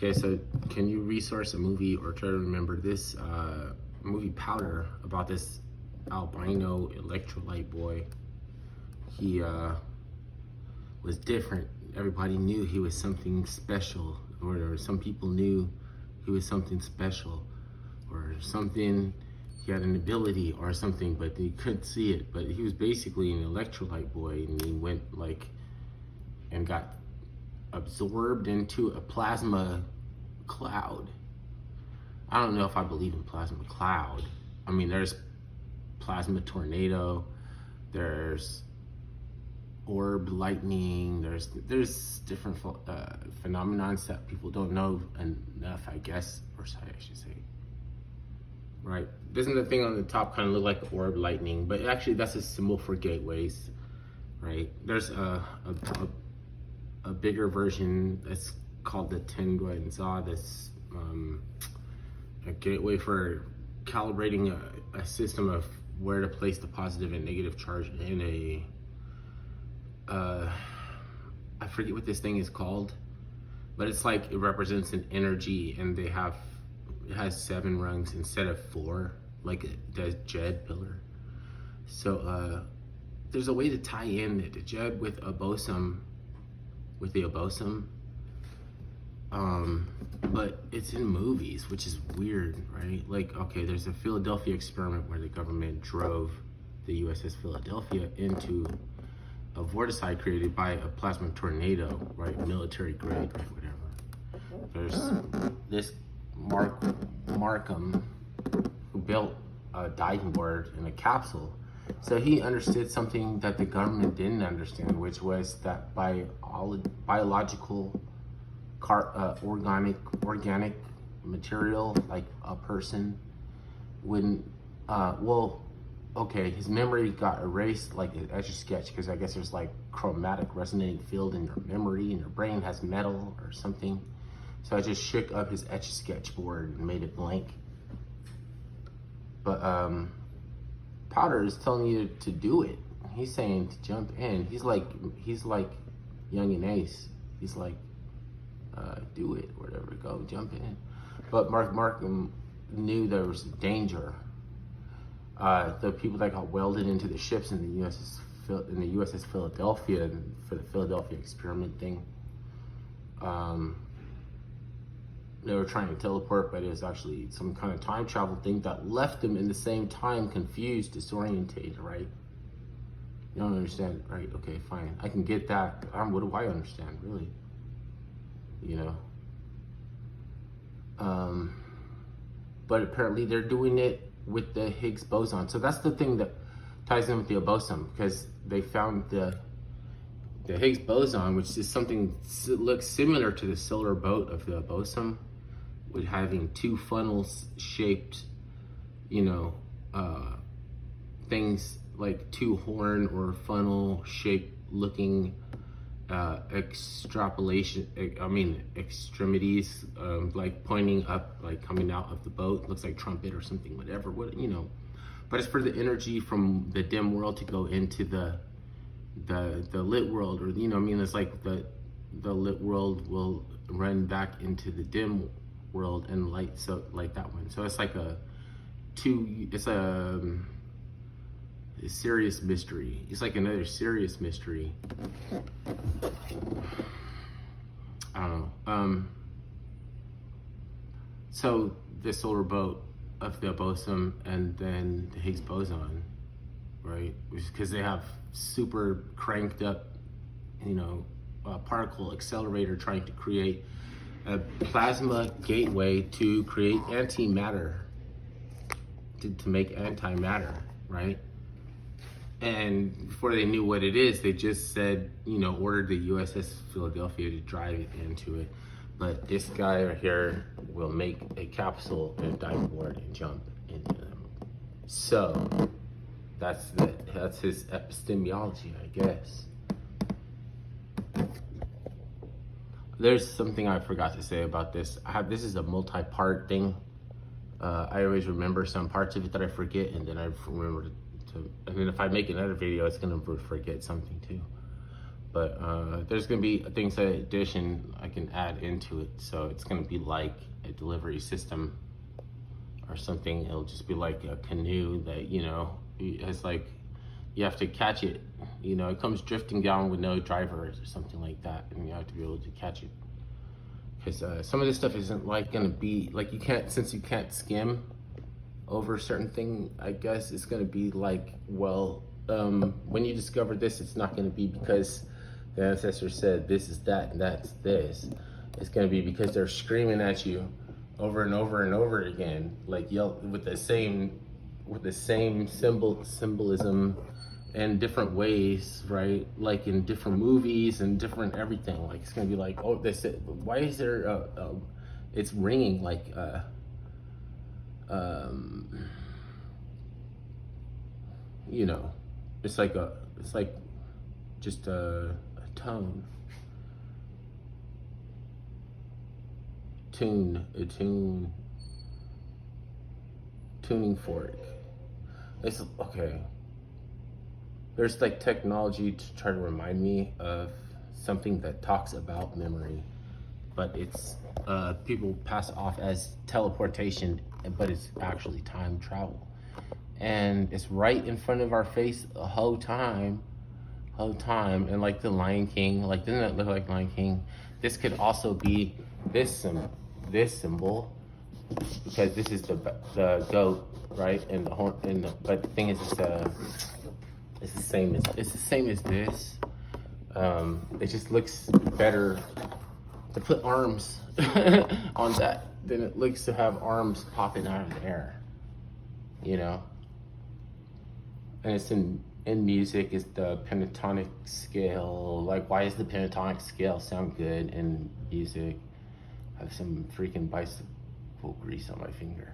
Okay, so can you resource a movie or try to remember this movie Powder about this albino electrolyte boy? He was different. Everybody knew he was something special, or some people knew he was something special, or something. He had an ability or something, but they couldn't see it. But he was basically an electrolyte boy, and he went and got absorbed into a plasma cloud. I don't know if I believe in plasma cloud. I mean, there's plasma tornado, there's orb lightning, there's different phenomenons that people don't know enough, I guess, or I should say. Right? Doesn't the thing on the top kind of look like orb lightning? But actually, that's a symbol for gateways, right? There's a bigger version that's called the Tenguenza. That's a gateway for calibrating a system of where to place the positive and negative charge in a I forget what this thing is called, but it's like it represents an energy, and it has 7 rungs instead of 4, like the Jed pillar. So there's a way to tie in the Jed with a bosom, but it's in movies, which is weird, right? Like, okay, there's a Philadelphia experiment where the government drove the USS Philadelphia into a vortex created by a plasma tornado, right? Military grade, right? Whatever. There's this Markham who built a diving board in a capsule. So he understood something that the government didn't understand, which was that biological organic material, like a person, wouldn't, his memory got erased like an Etch-a-Sketch, because I guess there's like chromatic resonating field in your memory, and your brain has metal or something. So I just shook up his Etch-a-Sketch board and made it blank. But Powder is telling you to do it. He's saying to jump in. He's like Young and Ace. He's like, do it, whatever, go, jump in. But Markham knew there was danger. The people that got welded into the ships in the USS Philadelphia for the Philadelphia experiment thing, they were trying to teleport, but it was actually some kind of time travel thing that left them in the same time confused, disorientated, right? You don't understand, right? Okay, fine. I can get that. What do I understand, really? You know? But apparently they're doing it with the Higgs boson. So that's the thing that ties in with the boson, because they found the Higgs boson, which is something that looks similar to the solar boat of the boson, with having 2 funnels shaped, things like 2 horn or funnel shaped looking extremities, like pointing up, like coming out of the boat. Looks like trumpet or something, whatever, but it's for the energy from the dim world to go into the lit world, or it's like the lit world will run back into the dim world and light, so like that one. So it's like a serious mystery. It's like another serious mystery. I don't know. So the solar boat of the boson, and then the Higgs boson, right? Because they have super cranked up, particle accelerator trying to create a plasma gateway to create antimatter, to make antimatter, right? And before they knew what it is, they just said, ordered the USS Philadelphia to drive it into it. But this guy right here will make a capsule and a dive board and jump into them. So that's his epistemology, I guess. There's something I forgot to say about this. This is a multi-part thing. I always remember some parts of it that I forget, and then I remember and then if I make another video, it's gonna forget something too. But there's gonna be things that addition I can add into it, so it's gonna be like a delivery system or something. It'll just be like a canoe that, you know, it's like you have to catch it. You know, it comes drifting down with no drivers or something like that, and you have to be able to catch it. Because some of this stuff isn't like gonna be like, you can't, since you can't skim over a certain thing, I guess it's gonna be like, well, when you discover this, it's not gonna be because the ancestor said this is that and that's this. It's gonna be because they're screaming at you over and over and over again, like yell with the same symbolism in different ways, right? Like in different movies and different everything. Like it's gonna be like, oh, this. Why is there? It's ringing like. You know, it's like just a tone. Tuning fork. It's okay. There's like technology to try to remind me of something that talks about memory, but it's people pass off as teleportation, but it's actually time travel, and it's right in front of our face the whole time. And like the Lion King, like, doesn't it look like Lion King? This could also be this symbol, because this is the goat, right? And the horn, but the thing is, it's the same as this. It just looks better to put arms on that than it looks to have arms popping out of the air, you know. And it's in music, is the pentatonic scale. Like, why does the pentatonic scale sound good in music? I have some freaking bicycle grease on my finger.